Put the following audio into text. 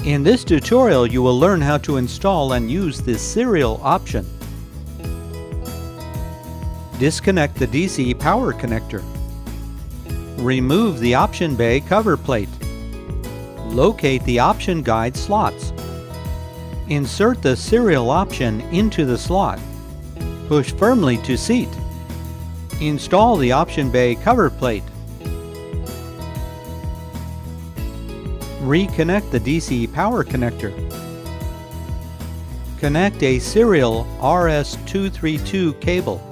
In this tutorial, you will learn how to install and use the serial option. Disconnect the DC power connector. Remove the option bay cover plate. Locate the option guide slots. Insert the serial option into the slot. Push firmly to seat. Install the option bay cover plate. Reconnect the DC power connector. Connect a serial RS232 cable.